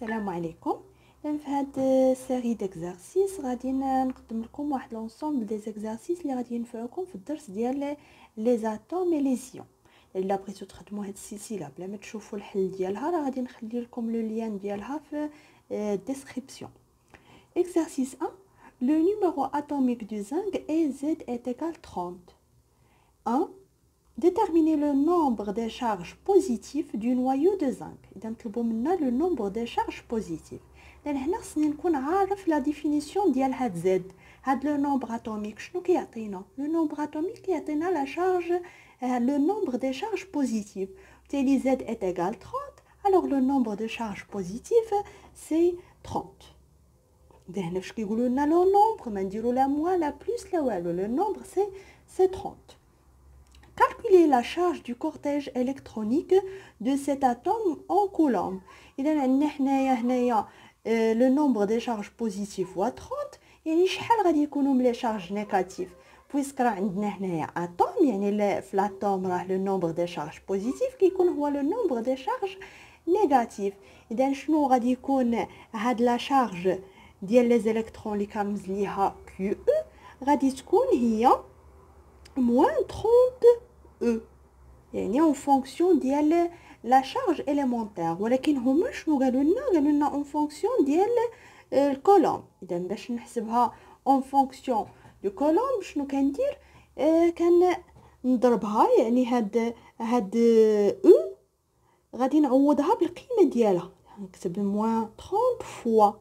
السلام عليكم. في هاد سيري ديكزارسيس غادي نقدم لكم واحد لونسومبل دي زيكزارسيس اللي غادي ينفعوكم في الدرس ديال لي زاتوم اي لي زيون. الا بغيتو تخدموا هاد السلسله بلا ما تشوفوا الحل ديالها راه غادي نخلي لكم لو لين ديالها في الديسكريبسيون. Exercice 1. Le numéro atomique du zinc est Z est égal 30. 1. Déterminer le nombre des charges positives du noyau de zinc. إذا نطلبوا منا le nombre des charges positives. لأن هنا خصني نكون عارف la définition ديال هاد Z. هاد le nombre atomique شنو كيعطينا؟ Le nombre atomique كيعطينا la charge, le nombre des charges positives. بالتالي Z est égal 30. Alors le nombre de charges positives c'est 30. إذا هنا فاش كيقولوا لنا لو نومبر ما نديروا لا موان لا بلس لا والو. لو نومبر c'est 30. Calculer la charge du cortège électronique de cet atome en coulomb. إذا عندنا هنايا le nombre des charges positives هو 30. يعني شحال غادي يكونوا من لي شارج نيجاتيف بويسك راه عندنا هنايا اتوم يعني في الاتوم راه لو نومبر دي شارج بوزيتيف كيكون هو لو نومبر دي شارج نيجاتيف. اذا شنو غادي يكون هاد لا شارج ديال لي زيليكترون اللي كنرمز ليها كيو او غادي تكون هي موان 30 او يعني اون فونكسيون ديال لا شارج اليمونتير. ولكن هما شنو قالوا لنا اون فونكسيون ديال الكولوم. اذا باش نحسبها اون فونكسيون دو كولوم شنو كندير؟ نضربها يعني هاد او غادي نعوضها بالقيمه ديالها. نكتب موان 30 فوا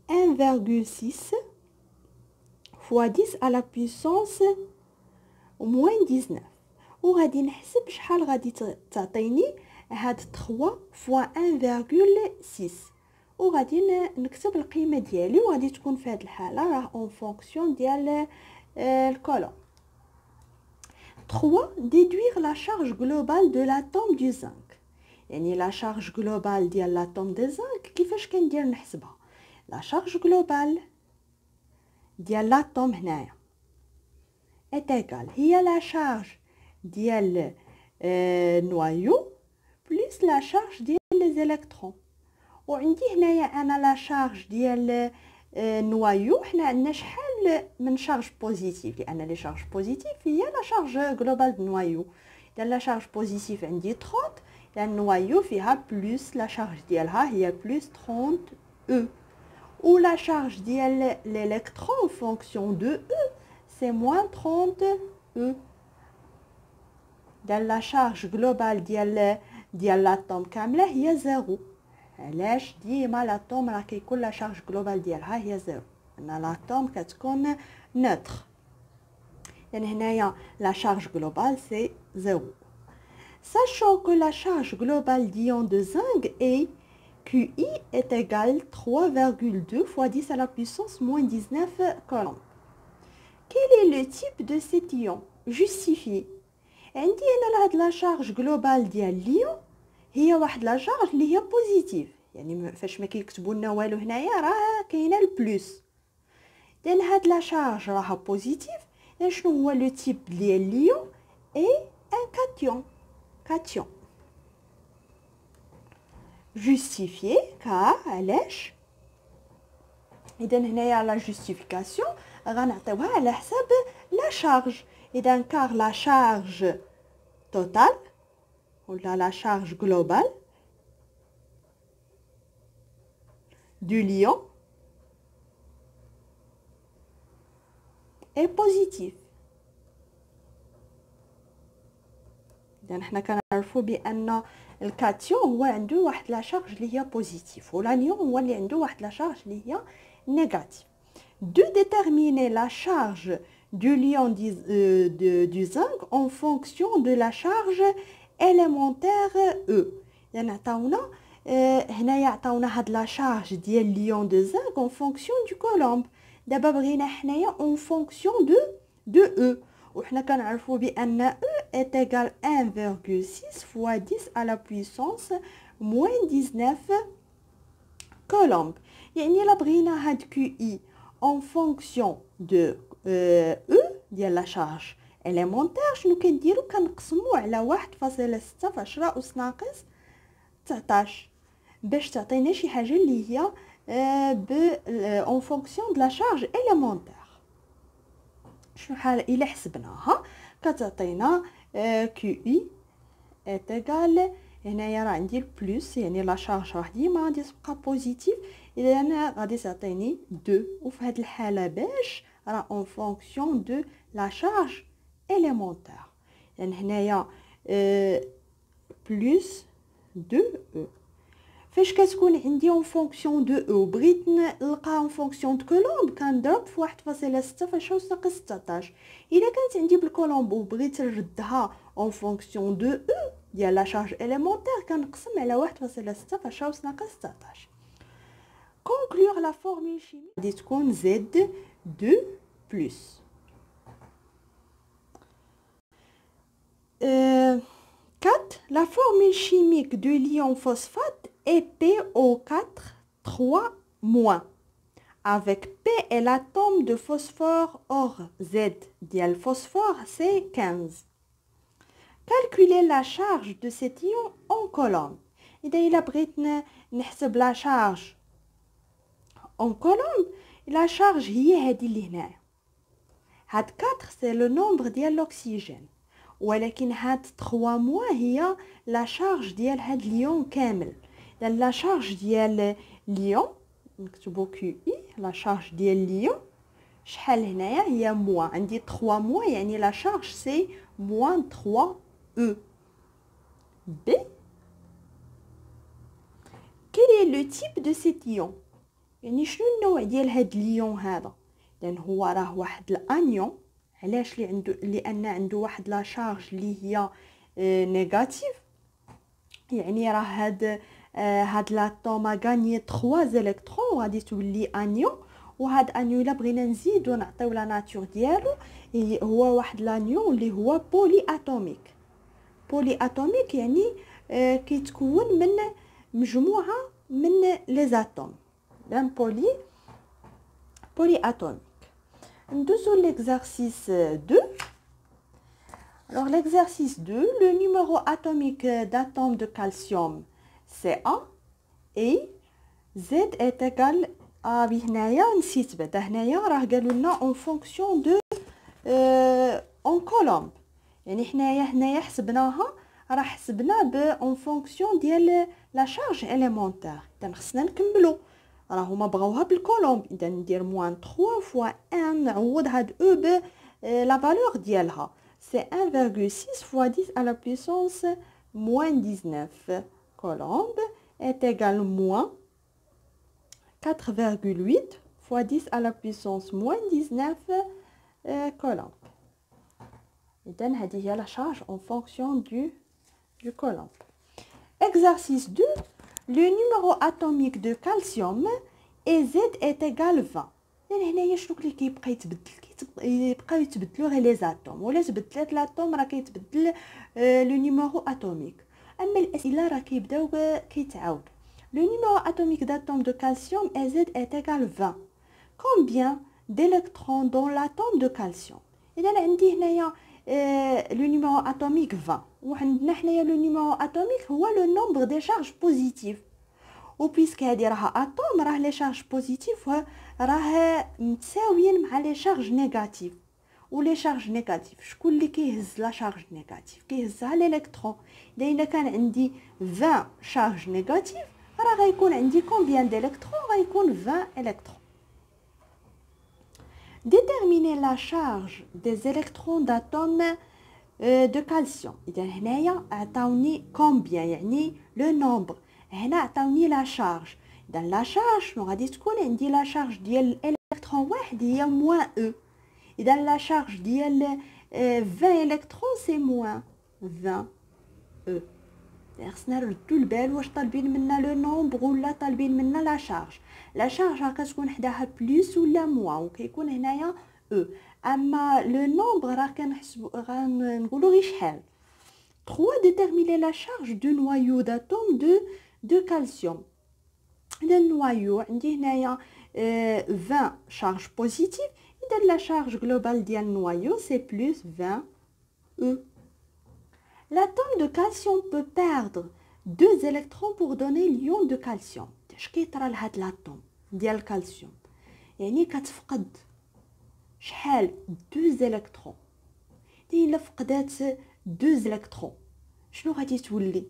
1,6 fois 10 à la puissance moins 19. وغادي نحسب شحال غادي تعطيني هاد 3 فوا 1,6 وغادي نكتب القيمه ديالي وغادي تكون في هاد الحاله راه اون فونكسيون ديال الكولوم. 3. Déduire la charge globale de l'atome du zinc. يعني la charge globale ديال l'atome de zinc كيفاش كندير نحسبها؟ la charge globale ديال l'atome هنايا est égale هي la charge ديال نوايو بلس لا شارج ديال لي زيليكترون. وعندي هنايا انا لا شارج ديال نوايو حنا عندنا شحال من شارج بوزيتيف لان لي شارج بوزيتيف هي لا شارج جلوبال دو نوايو. اذا لا شارج بوزيتيف عندي 30 لان نوايو فيها بلس لا شارج ديالها هي بلس 30 او و لا شارج ديال الالكترون فونكسيون دو او سي موان 30 او. ديال لا شارج جلوبال ديال لاتوم كامله هي زيرو. علاش ديما لاتوم راه كيكون لا شارج جلوبال ديالها هي زيرو ان لاتوم كتكون نوتر. يعني هنايا لا شارج جلوبال سي زيرو. Sachant que la charge globale d'ion de zinc est QI est égale 3,2 fois 10 à la puissance moins 19 coulombs. Quel est le type de cet ion? Justifié. عندي انا هاد لا شارج جلوبال ديال ليون هي واحد لا شارج اللي هي بوزيتيف يعني فاش ما كيكتبوا لنا والو هنايا راه كاينه البلس. اذا هاد لا شارج راها بوزيتيف. شنو هو لو تيب ديال ليون؟ اي ان كاتيون جوستيفيي كار علاش؟ اذا هنايا لا جوستيفيكاسيون غنعطيوها على حساب لا شارج. إذا كار لا شارج توتال ولا لا شارج جلوبال دو ليون اي بوزيتيف. إذا حنا كنعرفوا بأن الكاتيون هو عنده واحد لا شارج اللي هي بوزيتيف والانيون هو اللي عنده واحد لا شارج اللي هي نيجاتيف. دو déterminer la charge du lion du zinc en fonction de la charge élémentaire E. يعني عطاونا هنايا عطاونا هاد لا شارج ديال ليون دو زانك en fonction du coulomb. دابا بغينا حنايا en fonction de E وحنا كنعرفوا بان E est égal 1,6 fois 10 à la puissance moins 19 coulombs. يعني الا بغينا هاد QI en fonction de E ديال لا شارج اليمونتير شنو كنديرو؟ كنقسمو على 1.6 في 10 أس ناقص 19. باش تعطينا شي حاجه اللي هي en fonction de la charge élémentaire. شنو حال الا حسبناها كتعطينا QI est égal هنايا راه عندي البلس يعني لا شارج راه ديما غادي تبقى بوزيتيف، اذا انا غادي تعطيني 2. وفي هذه الحاله باش راه en fonction de la charge élémentaire، لان هنايا بلس 2 او. فاش كتكون عندي اون فونكسيون دو او بغيت نلقى اون فونكسيون دو كولومب كنضرب في 1.6 فاش ناقص 16. الا كانت عندي بالكولومب وبغيت نردها اون فونكسيون دو او ديال لا شارج اليمونتير كنقسم على 1.6 فاش ناقص 16. كونكلور لا فورمول شيميك غادي تكون زد 2 بلس 4. La formule chimique de l'ion phosphate est PO4 3-, avec P est l'atome de phosphore, or Z dial phosphore c'est 15. Calculer la charge de cet ion en colonne. إذا بغيت نحسب la charge en colonne, la charge هي هذه اللي هنايا. هاد 4 c'est le nombre ديال l'oxygène. ولكن هاد 3 هي لا شارج ديال هاد ليون كامل. لان لا شارج ديال ليون نكتبو كيو اي لا شارج ديال ليون شحال هنايا هي موا، عندي 3 يعني لا شارج سي موان 3 او. ب quel est le type de cet ion، يعني شنو النوع ديال هاد ليون هذا؟ لان هو راه واحد الانيون. علاش لان عنده واحد لا شارج اللي هي نيجاتيف، يعني راه هاد لاتوم غاني 3 الكترون غادي تولي انيون. وهاد انيون الا بغينا نزيدو نعطيو لا ناتور ديالو هو واحد لانيون اللي هو بولي اتوميك. بولي اتوميك يعني كيتكون من مجموعه من لي زاتوم، لان بولي اتوميك. Nous l'exercice 2. Alors l'exercice 2, le numéro atomique d'atome de calcium c'est A et Z est égal à هنايا نسيت بعدا هنايا راه قالوا لنا en fonction de en colombe، يعني هنايا حسبناها راه حسبنا ب en fonction ديال لا شارج élémentaire. اذا خصنا نكملوا راه هما بغاوها بالكولومب، اذا ندير موان 3 فوا 1 نعوض هاد او ب لا فالور ديالها سي 1,6 فوا 10 à la puissance moins 19 colombe est égal moins 4,8 fois 10 à la puissance moins 19 colombe. إذا هذه هي la charge en fonction du colombe. Exercice 2. Le numéro atomique de calcium et Z est égal 20. لان هنايا شنو اللي كيبقى يتبدل يتبدلوا غير لي زاتوم، ولا تبدلات لاتوم راه كيتبدل لو نيميرو اتوميك. اما الاسئله راه كيبداو كيتعاود. لو نيميرو اتوميك d'atome de calcium et Z est égal 20. Combien d'électrons dans l'atome de calcium؟ اذا عندي هنايا لو نيميرو اتوميك 20 وعندنا حنايا لو نيميرو اتوميك هو لو نومبر دي شارج بوزيتيف. وبيسك هادي راها اتوم راه لي شارج بوزيتيف راه متساويين مع لي شارج نيجاتيف. ولي شارج نيجاتيف شكون اللي كيهز لا شارج نيجاتيف؟ كيهزها الالكترون. الا كان عندي 20 شارج نيجاتيف راه غيكون عندي كومبيان ديلكترون؟ غيكون 20 الكترون. déterminer la charge des électrons d'atomes de calcium. اذا هنايا عطاوني كومبيان يعني لو نومبر، هنا عطاوني لا شارج. اذا لا شارج شنو غادي تكون؟ عندي لا شارج ديال الالكترون واحد هي موان او. اذا لا شارج ديال 20 الكترون سي موان 20 او. خصنا نردو البال واش طالبين منا لو نومبر ولا طالبين منا لا شارج. لا شارج راه كتكون حداها بلس ولا موان وكيكون هنايا او. اما لو نومبر راه كنحسبوا غنقولوا غير شحال. 3. déterminer la charge du noyau d'atome de calcium. اذا النوايو عندي هنايا 20 شارج بوزيتيف، اذا لا شارج جلوبال ديال النوايو سي بلس 20 او. L'atome de calcium peut perdre 2 électrons pour donner l'ion de calcium. اش كيطرى لهاد الاتوم ديال الكالسيوم؟ يعني كتفقد شحال 2 électrons. الا فقدات 2 électrons شنو غادي تولي؟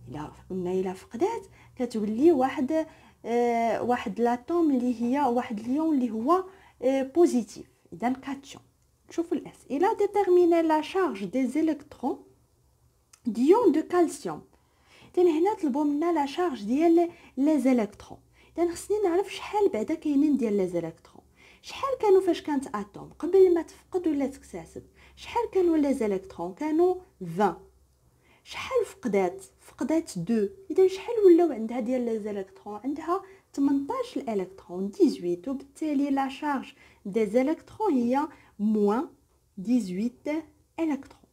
الا قلنا الا فقدات كتولي واحد لاتوم اللي هي واحد اليون اللي هو بوزيتيف، اذا كاتيون. نشوفوا الاسئله. ديتيرميني لا شارج دي زيليكترون ديون دو كالسيوم. اذا هنا طلبوا منا لا شارج ديال لي زيليكترون. اذا خصني نعرف شحال بعدا كاينين ديال لي زيليكترون، شحال كانوا فاش كانت اتوم قبل ما تفقد ولا تكتسب، شحال كانوا لي زيليكترون؟ كانوا 20. شحال فقدات 2. اذا شحال ولاو عندها ديال لي زيليكترون؟ عندها 18 الالكترون 18، وبالتالي لا شارج دي زيليكترون هي موان 18 الكترون.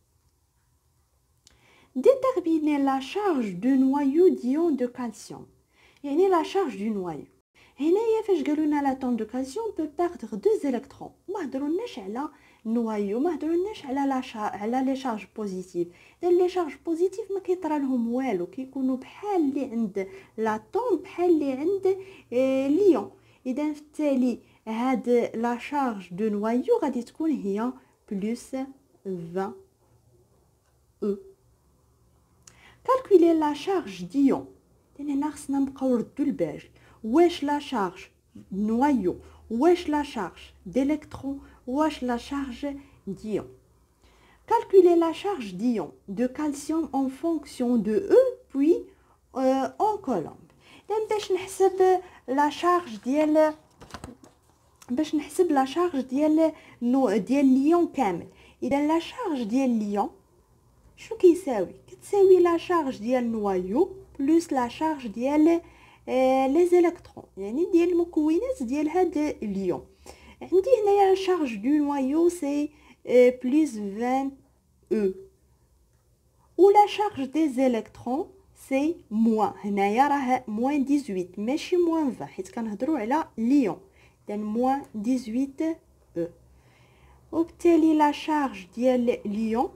Déterminer la charge du noyau d'ion de calcium. يعني la charge du noyau. هنايا فاش قالوا لنا l'atome de calcium peut perdre 2 électrons. ما هضرولناش على نوايو، ما هضرولناش على لي شارج بوزيتيف. لي شارج بوزيتيف ما كيطرى لهم والو، كيكونوا بحال اللي عند لاتوم بحال اللي عند ليون. اذا بالتالي هاد لا شارج دو نوايو غادي تكون هي بلس 20 او. calculer la charge d'ion. هنا خصنا نبقاو نردو البال، واش لا شارج نوايو، واش لا شارج d'électron، واش la charge d'ion. Calculer la charge d'ion de calcium en fonction de E puis en colombe. باش نحسب لا شارج ديال ديال ليون كامل. اذا لا شارج ديال ليون شنو كيساوي؟ كتساوي لا شارج ديال نوايو بلس لا شارج ديال لي زيليكترون، يعني ديال المكونات ديال هاد اليوم. عندي هنايا شارج دو نوايو سي بلس 20 او، ولا شارج دي زيليكترون سي موان. هنايا راه موان 18 ماشي موان 20 حيت كنهضروا على ليون. اذا موان 18 او، وبالتالي لا شارج ديال ليون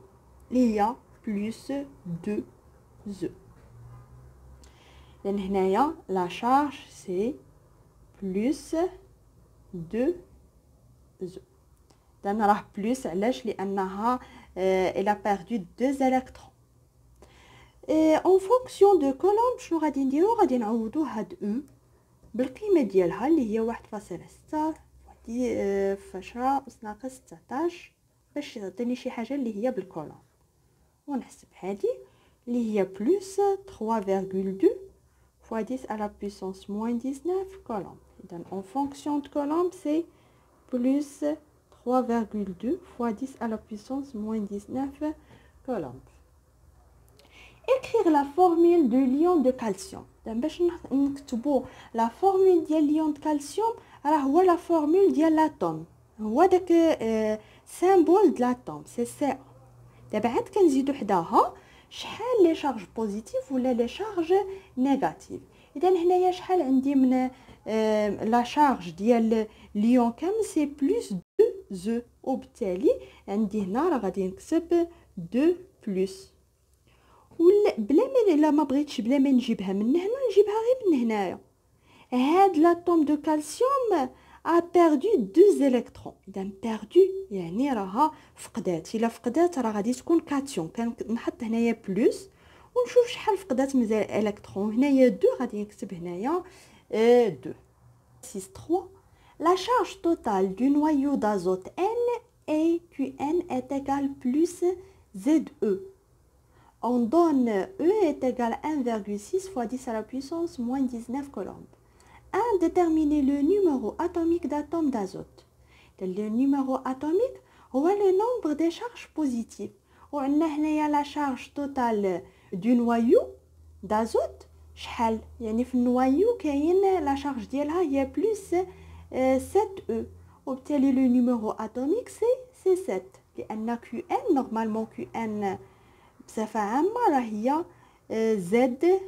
اللي هي بلس 2 زو. لان هنايا لا شارج سي بلس 2 زو. اذا راه بلس علاش؟ لانها elle a perdu 2 électrons. en fonction de colombe شنو غادي نديرو؟ غادي نعوضو هاد او بالقيمه ديالها اللي هي 1.6 في 10 أس ناقص 19 باش يعطيني شي حاجه اللي هي بالكولوم. ونحسب هذه اللي هي بلس 3,2 fois 10 à la puissance moins 19 colombe. Donc en fonction de colombe c'est plus 3,2 fois 10 à la puissance moins 19 colombe. Écrire la formule de l'ion de calcium. Donc باش نكتبوا la formule ديال l'ion de calcium راه هو la formule ديال l'atome، هو داك symbole de l'atome c'est ça. دابا عاد كنزيدو حداها شحال لي شارج بوزيتيف ولا لي شارج نيجاتيف. اذا هنايا شحال عندي من لا شارج ديال ليون كامل سي بلس 2 زو، وبالتالي عندي هنا راه غادي نكتب 2 بلس، ولا بلا ما بغيتش بلا ما نجيبها من هنا نجيبها غير من هنايا. هاد لاتوم دو كالسيوم a perdu 2 électrons. اذا perdu يعني راها فقدات. الا فقدات راه غادي تكون كاتيون. كنحط هنايا بلس ونشوف شحال فقدات من الكترون. هنايا 2 غادي نكتب هنايا 2. 6.3 La charge totale du noyau d'azote N et Qn est égale plus Ze. On donne E est égal à 1,6 fois 10 à la puissance moins 19 colombes. Déterminer le numéro atomique d'atome d'azote. Le numéro atomique هو le nombre des charges positives. وعندنا هنايا la charge totale du noyau d'azote شحال؟ يعني في النوايو كاين لا شارج ديالها هي بلس 7 او، وبالتالي لو نيميرو اتوميك سي 7 لان كيو ان نورمالمون كيو ان بصفه عامه راه هي زد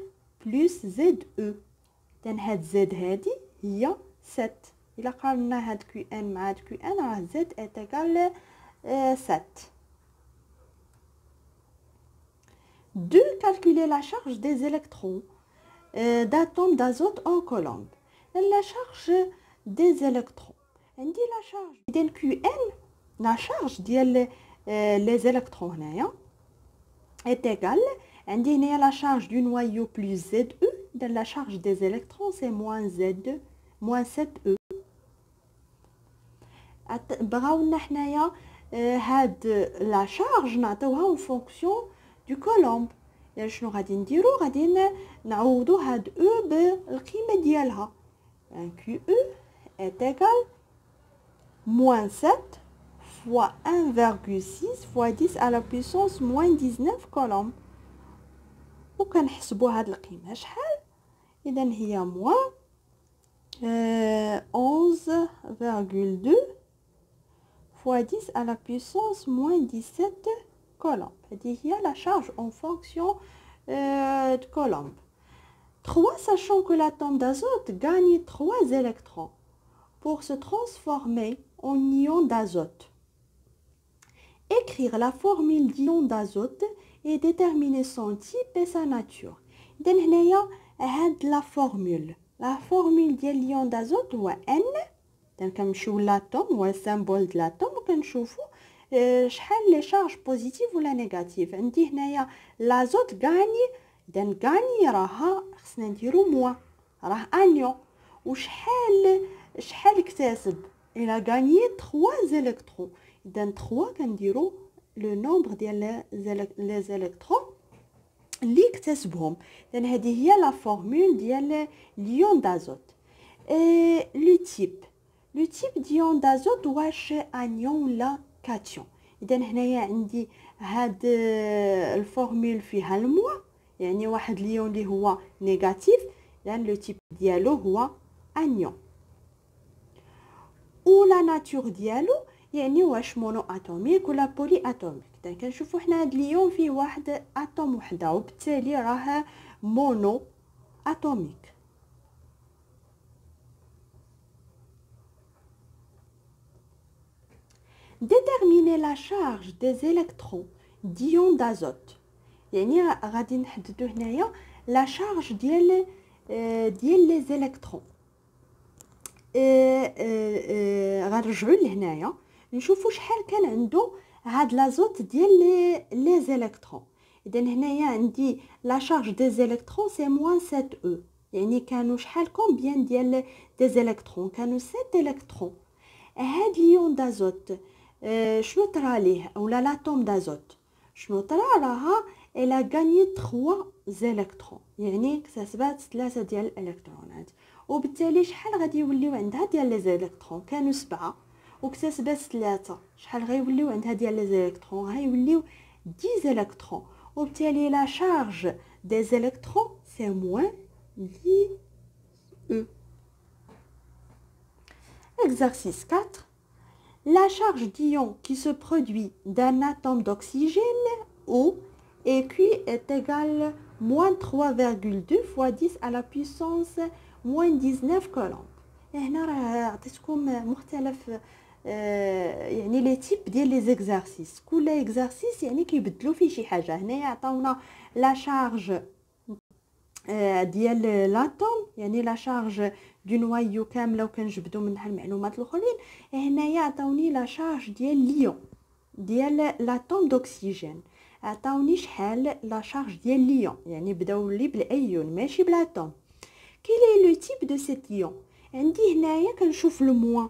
بلس زد او. اذا هاد زد هادي هي 7. الا قارنا هاد كيو ان مع هاد كيو ان راه زد اتيكال 7. de calculer la charge des électrons d'atomes d'azote en colombe. La charge des électrons. عندي la charge إذن QN la charge ديال les électrons هنايا est égale عندي هنايا la charge du noyau plus ZE. Donc la charge des électrons c'est moins Z moins 7E. بغاونا حنايا هاد لا شارج نعطيوها en fonction du colombe. يعني شنو غادي نديرو؟ غادي نعوضو هاد او بالقيمه ديالها. يعني QE est égal moins 7 fois 1,6 fois 10 à la puissance moins 19 colombe. وكنحسبوا هاد القيمه شحال؟ اذا هي moins 11,2 fois 10 à la puissance moins 17 colombe. هذه هي la charge en fonction de colombe. 3, sachant que l'atome d'azote gagne 3 électrons pour se transformer en ion d'azote. Écrire la formule d'ion d'azote et déterminer son type et sa nature. إذن هنايا هاد la formule ديال l'ion d'azote هو N. إذن كنمشيو لاتوم هو السيمبول د لاتوم وكنشوفو شحال لي شارج بوزيتيف ولا نيجاتيف. عندي هنايا لازوت غاني، إذن غاني راها خصنا نديرو موان، راه انيون. وشحال اكتسب؟ إلا غاني 3 إلكترون، إذن 3 كنديرو لو نومبر ديال لي زيليكترون اللي اكتسبهم. إذن هذه هي لا فورمول ديال ليون دازوت. لو تيب ديون دازوت واش انيون ولا كاتيون. اذا هنايا عندي هاد الفورمول فيها الموا، يعني واحد ليون اللي هو نيجاتيف، لان لو تيب ديالو هو انيون. ولا ناتور ديالو يعني واش مونو اتوميك ولا بولي اتوميك. اذا كنشوفوا حنا هاد ليون فيه واحد اتوم وحده، وبالتالي راه مونو اتوميك. Déterminer la charge des électrons d'ion d'azote. يعني غادي نحددو هنايا لا شارج ديال لي زيليكترون. غنرجعوا لهنايا نشوفوا شحال كان عنده هاد لازوت ديال لي زيليكترون. اذا هنايا عندي لا شارج دي زيليكترون سي موان 7 او، يعني كانوا شحال كومبيان ديال دي زيليكترون؟ كانوا 7 الكترون. هاد ليون دازوت شنو طرا ليه؟ اولا لاتوم دازوت شنو طرا؟ راها الا غاني 3 زيليكترون، يعني اكتسبات 3 ديال الالكترونات. وبالتالي شحال غادي يوليو عندها ديال لي زيليكترون؟ كانوا 7 واكتسبات 3، شحال غيوليو عندها ديال لي زيليكترون؟ غيوليو 10 الكترون. وبالتالي لا شارج دي زيليكترون سي موان لي او. Exercice 4. La charge d'ion qui se produit d'un atome d'oxygène O et Q est égale moins 3,2 fois 10 à la puissance moins 19 coulomb. هنا راه عطيتكم مختلف يعني لي تيب ديال لي زيكزارسيس. كل اكزارسيس يعني كيبدلوا فيه شي حاجه. هنايا عطاونا لا شارج ديال لاتوم، يعني لا شارج دو نوايو كامله وكنجبدوا منها المعلومات الاخرين. هنايا عطاوني لا شارج ديال ليون ديال لاتوم دوكسيجين. عطاوني شحال لا شارج ديال ليون، يعني بداو لي بالايون ماشي بلاتوم. كيلي لو تيب دو سيت ليون؟ عندي هنايا كنشوف الموا،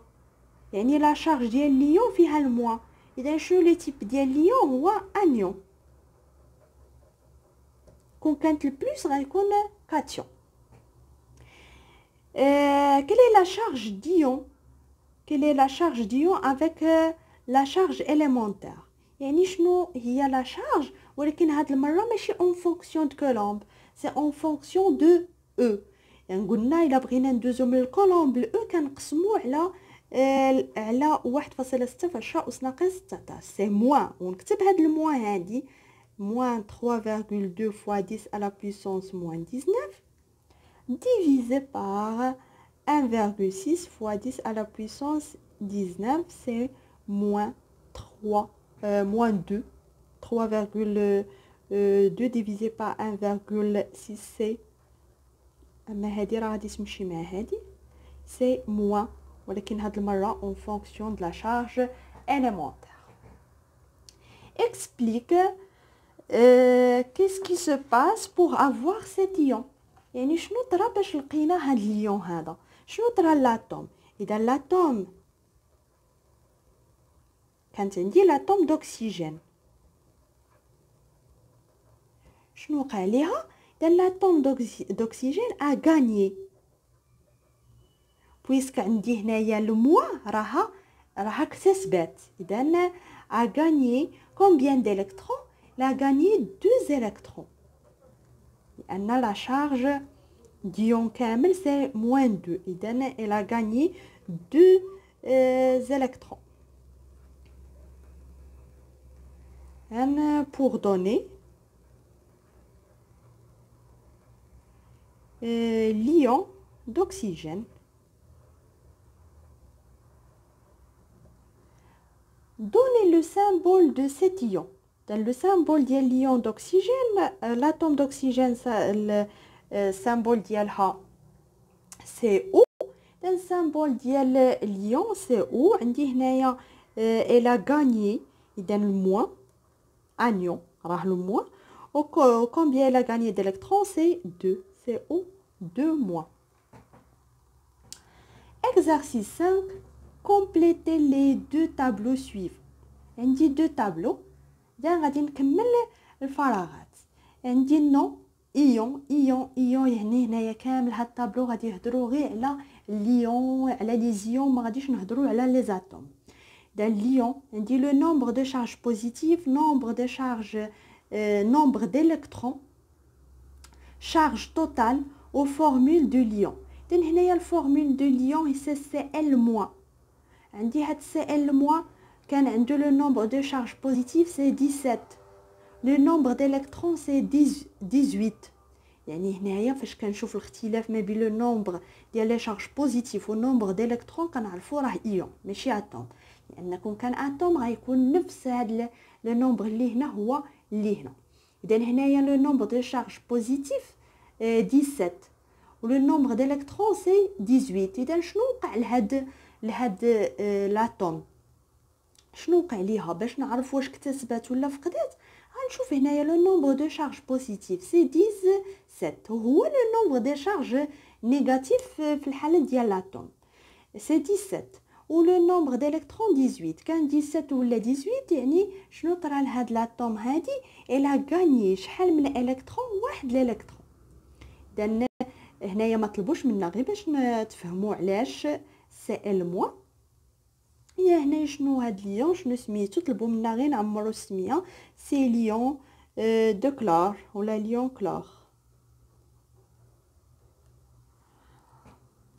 يعني لا شارج ديال ليون فيها الموا. اذا شنو لو تيب ديال ليون؟ هو انيون. كون كانت البلوس غيكون كاتيون. quelle est la charge d'ion? Quelle est la charge d'ion avec la charge élémentaire? يعني شنو هي لا شارج؟ ولكن هاد المره ماشي اون فونكسيون دو كولومب، سي اون فونكسيون دو او. يعني قلنا الا بغينا ندوزو من الكولومب ل او كنقسمو على 1.6 في 10 أس ناقص 19 سي موان. ونكتب هاد الموان هادي moins 3,2 fois 10 à la puissance moins 19 divisé par 1,6 fois 10 à la puissance 19, c'est moins 3, moins 2, 3,2 2 divisé par 1,6c. اما هذه راه غادي تمشي مع هذه سي موان، ولكن هاد المره اون فونكسيون دو لا شارج élémentaire. Explique qu'est-ce qui se passe pour avoir cet ion. يعني شنو طرا باش لقينا هاد اليون هذا، شنو طرا لاتوم. اذا لاتوم كانت عندي لاتوم دوكسيجين، شنو وقع ليها؟ اذا لاتوم دوكسيجين ا غانيي، بويسك عندي هنايا الموا راها اكتسبات. اذا ا غانيي كومبيان d'électrons؟ لا غانيي 2 électrons، لان لا شارج ديون كامل سي موان 2. اذا elle a gagné 2 électrons. Pour donner l'ion d'oxygène, donnez le symbole de cet ion. Dans le symbole de l'ion d'oxygène, l'atome d'oxygène, le symbole ديالها c'est O. Dans le symbole ديال l'ion c'est O. عندي هنايا elle a gagné، إذا الموان anion راه الموان. Combien elle a gagné d'électrons? C'est 2. C'est O 2 moins. Exercice 5. Complétez les 2 tableaux suivants. عندي 2 tableaux. دابا غادي نكمل الفراغات. عندي نو ايون ايون ايون، يعني هنايا كامل هاد الطابلو غادي يهضروا غير على ليون، على لي زيون، ما غاديش نهضروا على لي زاتوم. Dans l'ion, on dit le nombre de charges positives, nombre de charges, nombre d'électrons, charge totale aux formules de l'ion. Donc, هنايا الفورمول de l'ion c'est Cl-. عندي هاد Cl- كان عنده le nombre de charges positives c'est 17. Le nombre d'électrons c'est 18. يعني هنايا فاش كنشوف الاختلاف ما بين لو نومبر ديال لي شارج بوزيتيف والنومبر ديليكترون كنعرفوا راه ايون ماشي اتوم، لان كون كان اتوم غيكون نفس هذا لو نومبر اللي هنا هو اللي هنا. اذا هنايا لو نومبر دو شارج بوزيتيف 17 ولو نومبر ديليكترون سي 18. اذا شنو وقع لهاد لاتوم؟ شنو وقع ليها باش نعرف واش اكتسبات ولا فقدات؟ غنشوف هنايا لو نومبر دو شارج بوزيتيف سي 17 هو لو نومبر دي شارج نيجاتيف في الحاله ديال لاتوم سي 17 ولو نومبر ديليكترون 18. كان 17 ولا 18 يعني شنو طرا لهاد لاتوم هادي؟ الا غاني شحال من الالكترون؟ واحد الالكترون. اذا هنايا ما طلبوش منا غير باش تفهموا علاش سي ال موان. يا هنا شنو هاد ليون شنو سميتو؟ طلبوا منا غير نعمرو السميه سي ليون دو كلور ولا ليون كلور.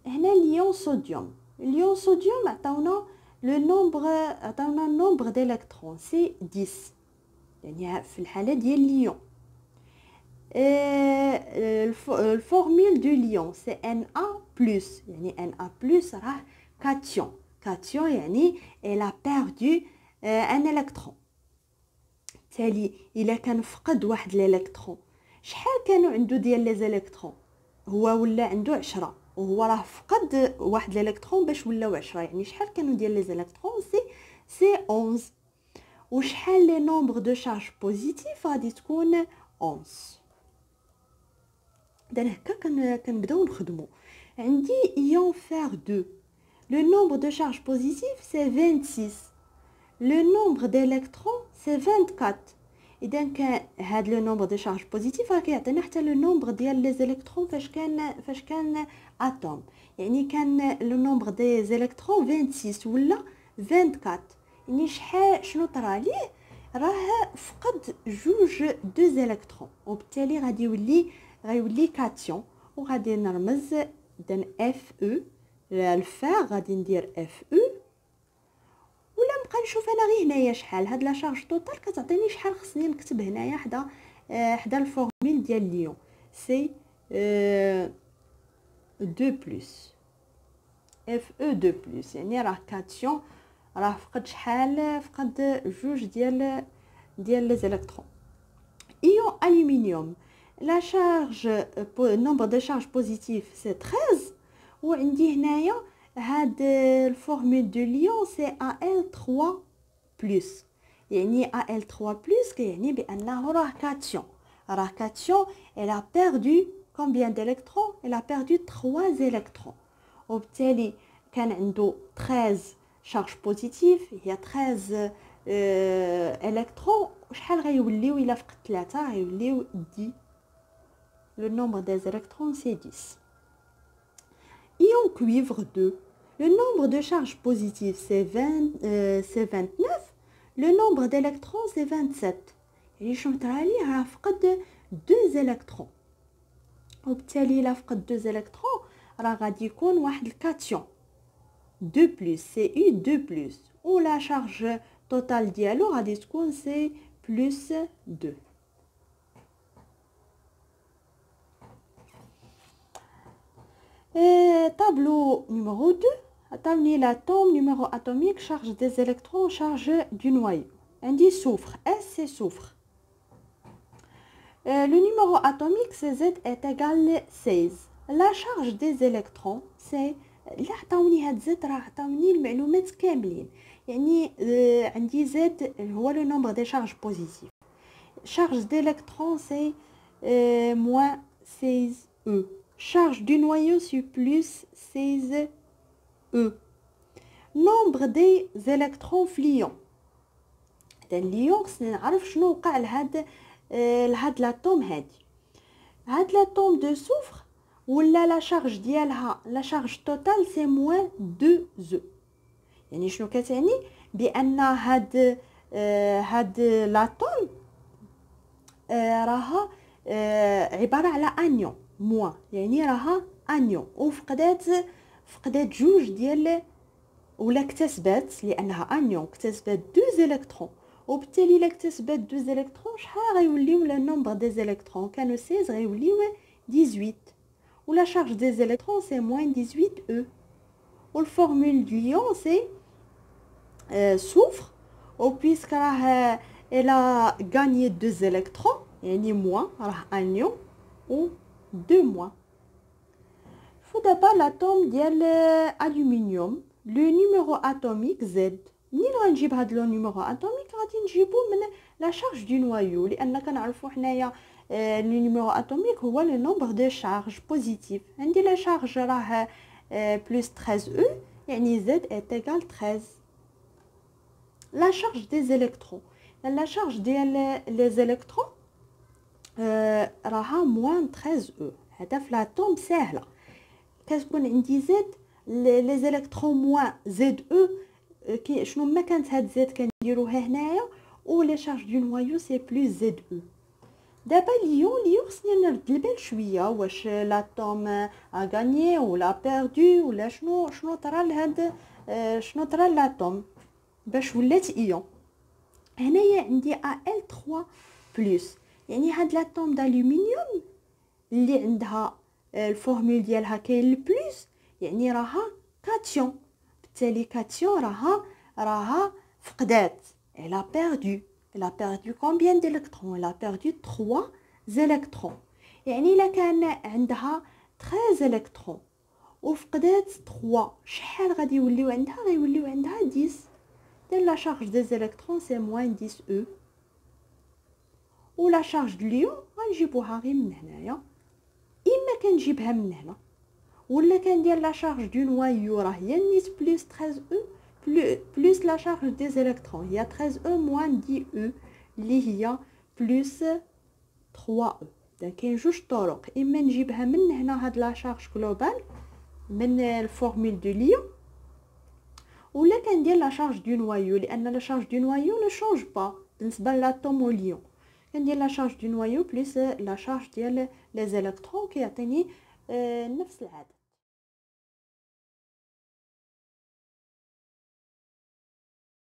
هنا ليون صوديوم. ليون صوديوم عطاونا لو نومبر، عطاونا نومبر ديليكترون سي 10. يعني في الحاله ديال ليون الفورمول دو ليون سي Na+. يعني Na+ راه كاتيون. كاتيون يعني elle a perdu un électron. تالي الا كان فقد واحد الالكترون شحال كانوا عنده ديال لي زالكترون؟ هو ولا عنده 10 وهو راه فقد واحد الالكترون باش ولاو 10. يعني شحال كانوا ديال لي زالكترون؟ سي 11. وشحال لي نومبر دو شارج بوزيتيف؟ غادي تكون 11. اذا هكا كنبداو نخدموا. عندي ايون فير 2. Le nombre de charges positives, c'est 26. Le nombre d'électrons, c'est 24. إذا كان هاد لو نومبر دو شارج بوزيتيف راه كيعطينا حتى لو نومبر ديال لي زيليكترون فاش كان اتوم. يعني كان لو نومبر دي زيليكترون 26 ولا 24. يعني شنو طرا ليه؟ راه فقد جوج دو زيليكترون وبالتالي غيولي كاتيون. وغادي نرمز اذا اف او الفار غادي ندير اف او. ولا نبقى نشوف انا غير هنايا شحال هاد لا شارج توتال كتعطيني شحال خصني نكتب هنايا حدا الفورمول ديال ليون سي 2 بلس اف او 2 بلس. يعني راه كاتيون راه فقد شحال؟ فقد جوج ديال لي زيليكترون. Ion aluminium, la charge, nombre de charges positives c'est 13. وعندي هنايا هاد الفورمول دو ليون سي Al3+. يعني Al3+ كيعني بانه راه كاتيون. elle a perdu combien d'électrons? Elle a perdu 3 électrons. وبالتالي كان عنده 13 charges positives, هي 13 électrons. وشحال غيوليو الا فقد 3 غيوليو 10. le nombre des électrons c'est 10. Ion cuivre 2, le nombre de charges positives c'est 29, le nombre d'électrons c'est 27. يعني شنو طرا ليه؟ راه فقد 2 électrons. وبالتالي الا فقد 2 électrons راه غادي يكون واحد الكاتيون 2+, Cu 2+, و لا شارج توتال ديالو غادي تكون سي +2. Tableau numéro 2. Attendez, l'atome numéro atomique charge des électrons, charge du noyau. Indice soufre. S c'est soufre. Le numéro atomique c'est Z est égal 16. La charge des électrons c'est اللي عطاوني هاد Z راه عطاوني المعلومات كاملين. يعني عندي Z هو le nombre des charges positives. Charge d'électrons c'est moins 16E. Charge du noyau c'est plus 16E. Nombre des électrons fliants. اليوم خصنا نعرف شنو وقع لهاد لاتوم هادي. هاد لاتوم دو سوفر ولا لا شارج ديالها لا شارج توتال سي موان 2 يعني شنو كتعني؟ بان هاد لاتوم راها عباره على انيون موان، يعني راها انيون وفقدات جوج ديال ولا اكتسبت لانها انيون اكتسبت 2 الكترون. وبالتالي الا اكتسبت 2 الكترون شحال غيوليو لو نومبر دي الكترون؟ كانوا 16 غيوليو 18. ولا شارج دي الكترون سي موان 18 E. والفورمول دو ليون سي soufre ou puisque elle a gagné 2 électrons يعني moins راه anion ou 2 moins. faut d'abord l'atome ديال aluminium le numéro atomique Z. منين غنجيب هاد لو نيميرو اتوميك؟ غادي نجيبو من لا شارج دو نوايو لان كنعرفوا حنايا لو نيميرو اتوميك هو لو نومبر دو شارج بوزيتيف. عندي لا شارج راه بلس 13 E يعني Z est égal 13. La charge des électrons. La charge des électrons راها moins 13 E. هذا في l'atome سهله. كتكون عندي Z les électrons moins ZE شنو ما كانت هاد Z كنديروها هنايا و لي شارج دو نوايو سي بلس ZE. دابا ليون خصني نرد البال شويه واش لاتوم ا غانيي ولا بيردو ولا شنو طرا لهاد شنو طرا لاتوم باش ولات ايون. هنايا عندي Al3+، يعني هاد لاتوم دالومنيوم اللي عندها الفورمول ديالها كاين البلس يعني راها كاتيون. بالتالي كاتيون راها فقدات. elle a perdu combien d'électrons? elle a perdu 3 électrons. يعني الا كان عندها 13 الكترون وفقدات 3 شحال غادي يوليو عندها؟ غيوليو عندها 10. la charge des électrons c'est moins 10 E. و la charge de l'ion غنجيبوها غير من هنايا، اما كنجيبها من هنا ولا كندير لا شارج دو نوايو راه هي نيت بلس 13 E بلس لا شارج دي الكترون هي 13 E موان 10 E اللي هي بلس 3 E. اذا كاين جوج طرق، اما نجيبها من هنا هاد لا شارج جلوبال من الفورمول دو ليون ولا كندير لا شارج دو نوايو لان لا شارج دو نوايو لا شونج با بالنسبه لاتوم و ليون. كندير لا شارج دو نوايو بلس لا شارج ديال لي الكترون كيعطيني نفس العدد.